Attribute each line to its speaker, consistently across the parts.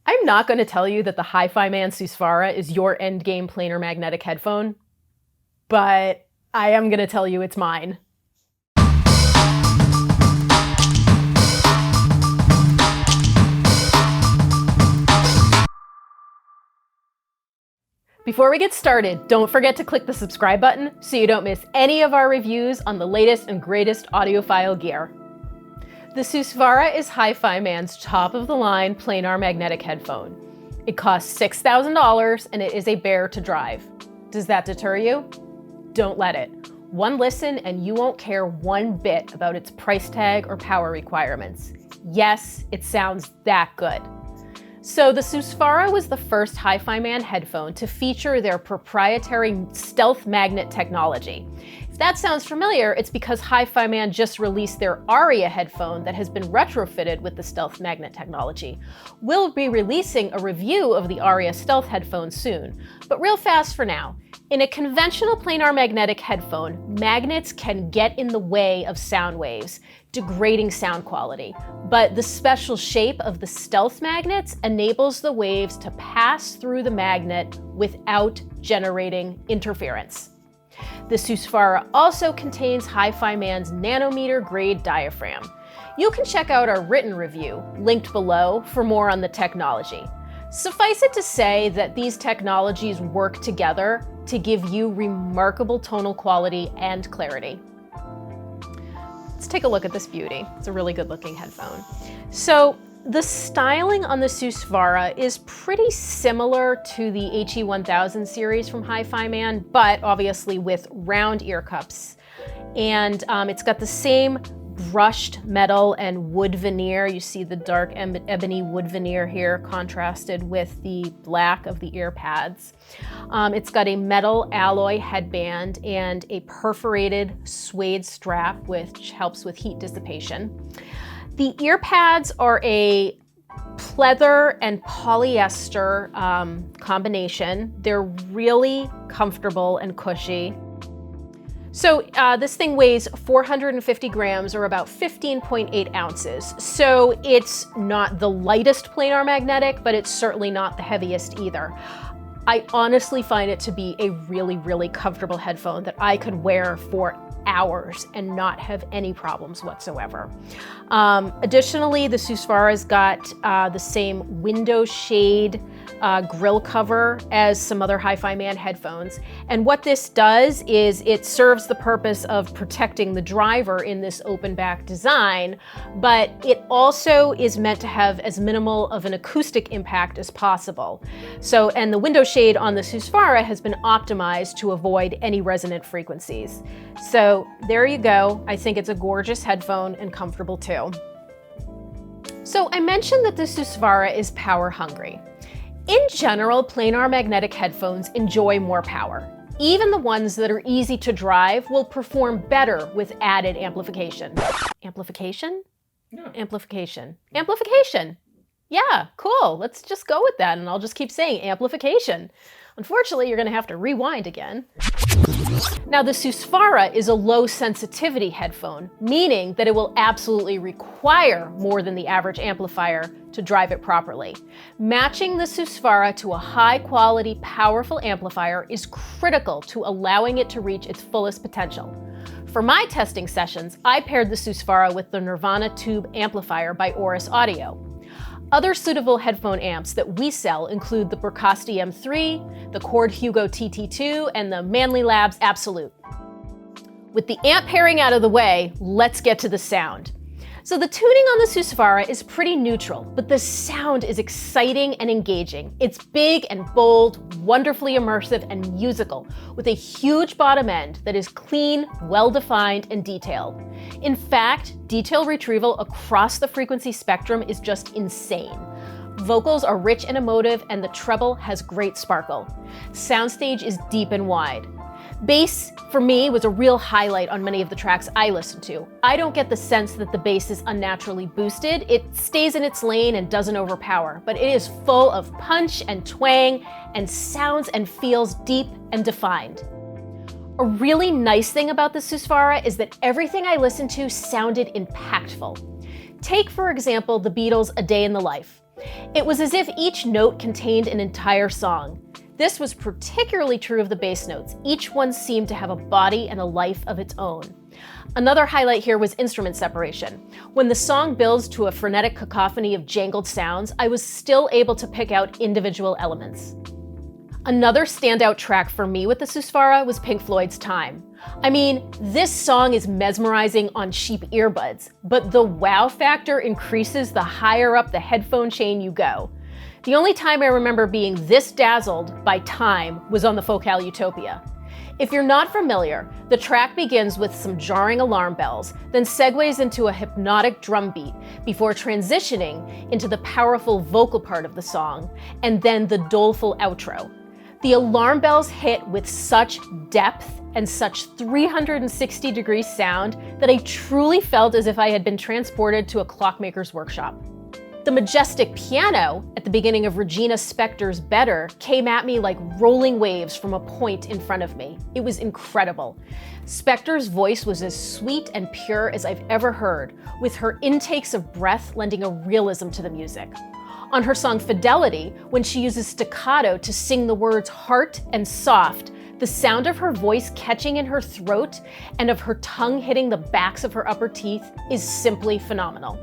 Speaker 1: I'm not going to tell you that the HiFiMan SUSVARA is your endgame planar magnetic headphone, but I am going to tell you it's mine. Before we get started, don't forget to click the subscribe button so you don't miss any of our reviews on the latest and greatest audiophile gear. The SUSVARA is HiFiMan's top-of-the-line planar magnetic headphone. It costs $6,000 and it is a bear to drive. Does that deter you? Don't let it. One listen and you won't care one bit about its price tag or power requirements. Yes, it sounds that good. So the SUSVARA was the first HiFiMan headphone to feature their proprietary stealth magnet technology. If that sounds familiar, it's because HiFiMan just released their Aria headphone that has been retrofitted with the stealth magnet technology. We'll be releasing a review of the Aria stealth headphone soon, but real fast for now. In a conventional planar magnetic headphone, magnets can get in the way of sound waves, degrading sound quality. But the special shape of the stealth magnets enables the waves to pass through the magnet without generating interference. The SUSVARA also contains HiFiMan's nanometer grade diaphragm. You can check out our written review, linked below, for more on the technology. Suffice it to say that these technologies work together to give you remarkable tonal quality and clarity. Let's take a look at this beauty. It's a really good looking headphone. So the styling on the SUSVARA is pretty similar to the HE1000 series from HiFiMan, but obviously with round ear cups. And it's got the same brushed metal and wood veneer. You see the dark ebony wood veneer here contrasted with the black of the ear pads. It's got a metal alloy headband and a perforated suede strap, which helps with heat dissipation. The ear pads are a pleather and polyester combination. They're really comfortable and cushy. So this thing weighs 450 grams or about 15.8 ounces. So it's not the lightest planar magnetic, but it's certainly not the heaviest either. I honestly find it to be a really, really comfortable headphone that I could wear for hours and not have any problems whatsoever. Additionally, the SUSVARA's got the same window shade grill cover as some other HiFiMan headphones. And what this does is it serves the purpose of protecting the driver in this open back design, but it also is meant to have as minimal of an acoustic impact as possible. So, and the window shade on the SUSVARA has been optimized to avoid any resonant frequencies. So there you go. I think it's a gorgeous headphone and comfortable too. So I mentioned that the SUSVARA is power hungry. In general, planar magnetic headphones enjoy more power. Even the ones that are easy to drive will perform better with added amplification. Amplification?
Speaker 2: Yeah.
Speaker 1: Amplification. Amplification. Yeah, cool. Let's just go with that and I'll just keep saying amplification. Unfortunately, you're going to have to rewind again. Now, the SUSVARA is a low sensitivity headphone, meaning that it will absolutely require more than the average amplifier to drive it properly. Matching the SUSVARA to a high quality, powerful amplifier is critical to allowing it to reach its fullest potential. For my testing sessions, I paired the SUSVARA with the Nirvana Tube amplifier by Auris Audio. Other suitable headphone amps that we sell include the Brocasti M3, the Cord Hugo TT2, and the Manly Labs Absolute. With the amp pairing out of the way, let's get to the sound. So the tuning on the SUSVARA is pretty neutral, but the sound is exciting and engaging. It's big and bold, wonderfully immersive and musical, with a huge bottom end that is clean, well-defined, and detailed. In fact, detail retrieval across the frequency spectrum is just insane. Vocals are rich and emotive, and the treble has great sparkle. Soundstage is deep and wide. Bass, for me, was a real highlight on many of the tracks I listened to. I don't get the sense that the bass is unnaturally boosted. It stays in its lane and doesn't overpower, but it is full of punch and twang and sounds and feels deep and defined. A really nice thing about the SUSVARA is that everything I listened to sounded impactful. Take, for example, the Beatles' A Day in the Life. It was as if each note contained an entire song. This was particularly true of the bass notes. Each one seemed to have a body and a life of its own. Another highlight here was instrument separation. When the song builds to a frenetic cacophony of jangled sounds, I was still able to pick out individual elements. Another standout track for me with the SUSVARA was Pink Floyd's Time. I mean, this song is mesmerizing on cheap earbuds, but the wow factor increases the higher up the headphone chain you go. The only time I remember being this dazzled by Time was on the Focal Utopia. If you're not familiar, the track begins with some jarring alarm bells, then segues into a hypnotic drum beat before transitioning into the powerful vocal part of the song, and then the doleful outro. The alarm bells hit with such depth and such 360-degree sound that I truly felt as if I had been transported to a clockmaker's workshop. The majestic piano at the beginning of Regina Spektor's Better came at me like rolling waves from a point in front of me. It was incredible. Spektor's voice was as sweet and pure as I've ever heard, with her intakes of breath lending a realism to the music. On her song Fidelity, when she uses staccato to sing the words heart and soft, the sound of her voice catching in her throat and of her tongue hitting the backs of her upper teeth is simply phenomenal.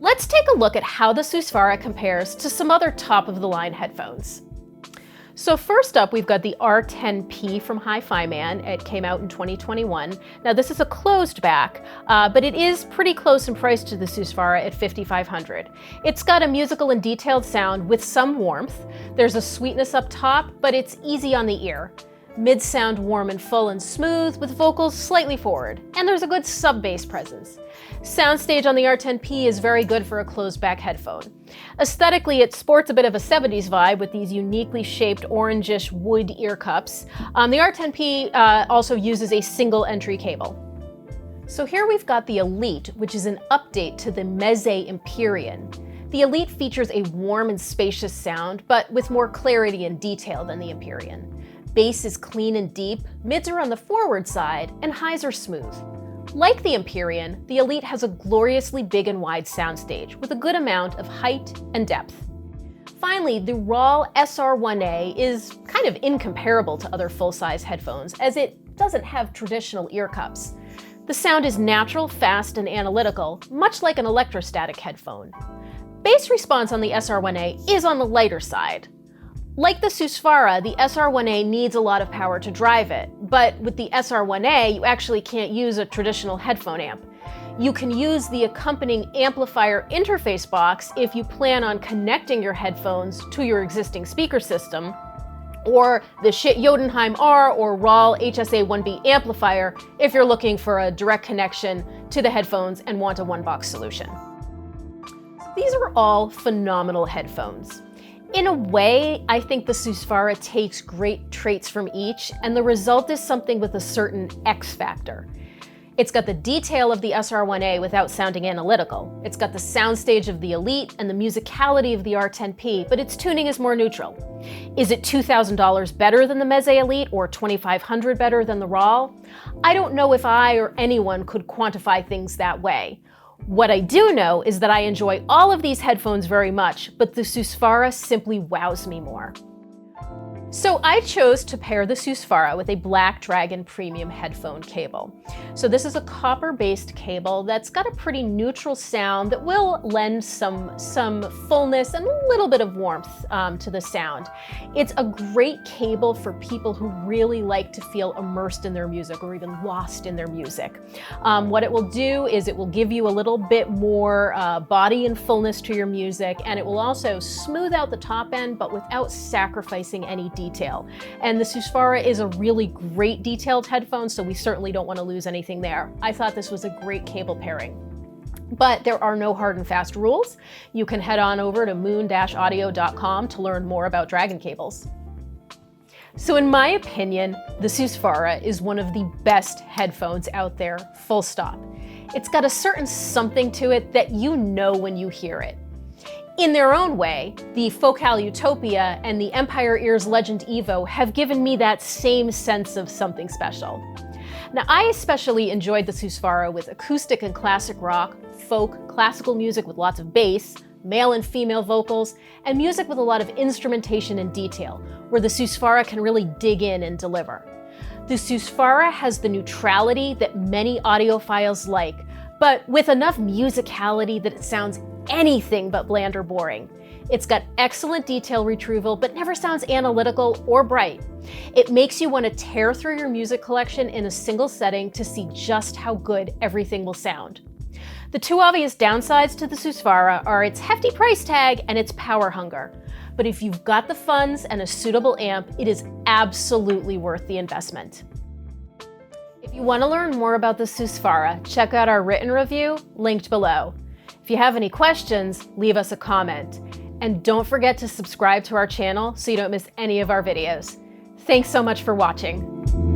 Speaker 1: Let's take a look at how the SUSVARA compares to some other top-of-the-line headphones. So first up, we've got the R10P from HiFiMan. It came out in 2021. Now this is a closed back, but it is pretty close in price to the SUSVARA at $5,500. It's got a musical and detailed sound with some warmth. There's a sweetness up top, but it's easy on the ear. Mid-sound warm and full and smooth, with vocals slightly forward, and there's a good sub-bass presence. Soundstage on the R10P is very good for a closed-back headphone. Aesthetically, it sports a bit of a 70s vibe with these uniquely shaped orangish wood ear cups. The R10P also uses a single entry cable. So here we've got the Elite, which is an update to the Meze Empyrean. The Elite features a warm and spacious sound, but with more clarity and detail than the Empyrean. Bass is clean and deep, mids are on the forward side, and highs are smooth. Like the Empyrean, the Elite has a gloriously big and wide soundstage with a good amount of height and depth. Finally, the RAL SR1A is kind of incomparable to other full-size headphones, as it doesn't have traditional ear cups. The sound is natural, fast, and analytical, much like an electrostatic headphone. Bass response on the SR1A is on the lighter side. Like the SUSVARA, the SR1A needs a lot of power to drive it, but with the SR1A, you actually can't use a traditional headphone amp. You can use the accompanying amplifier interface box if you plan on connecting your headphones to your existing speaker system, or the Schiit Jotunheim R or RAL HSA1B amplifier if you're looking for a direct connection to the headphones and want a one-box solution. These are all phenomenal headphones. In a way, I think the SUSVARA takes great traits from each, and the result is something with a certain X factor. It's got the detail of the SR1A without sounding analytical. It's got the soundstage of the Elite and the musicality of the R10P, but its tuning is more neutral. Is it $2,000 better than the Meze Elite or $2,500 better than the RAL? I don't know if I or anyone could quantify things that way. What I do know is that I enjoy all of these headphones very much, but the SUSVARA simply wows me more. So I chose to pair the SUSVARA with a Black Dragon premium headphone cable. So this is a copper-based cable that's got a pretty neutral sound that will lend some fullness and a little bit of warmth to the sound. It's a great cable for people who really like to feel immersed in their music or even lost in their music. What it will do is it will give you a little bit more body and fullness to your music, and it will also smooth out the top end, but without sacrificing any detail. And the SUSVARA is a really great detailed headphone, so we certainly don't want to lose anything there. I thought this was a great cable pairing. But there are no hard and fast rules. You can head on over to moon-audio.com to learn more about Dragon cables. So in my opinion, the SUSVARA is one of the best headphones out there, full stop. It's got a certain something to it that you know when you hear it. In their own way, the Focal Utopia and the Empire Ears Legend Evo have given me that same sense of something special. Now, I especially enjoyed the SUSVARA with acoustic and classic rock, folk, classical music with lots of bass, male and female vocals, and music with a lot of instrumentation and detail, where the SUSVARA can really dig in and deliver. The SUSVARA has the neutrality that many audiophiles like, but with enough musicality that it sounds anything but bland or boring. It's got excellent detail retrieval, but never sounds analytical or bright. It makes you want to tear through your music collection in a single setting to see just how good everything will sound. The two obvious downsides to the SUSVARA are its hefty price tag and its power hunger. But if you've got the funds and a suitable amp, it is absolutely worth the investment. If you want to learn more about the SUSVARA, check out our written review, linked below. If you have any questions, leave us a comment. And don't forget to subscribe to our channel so you don't miss any of our videos. Thanks so much for watching.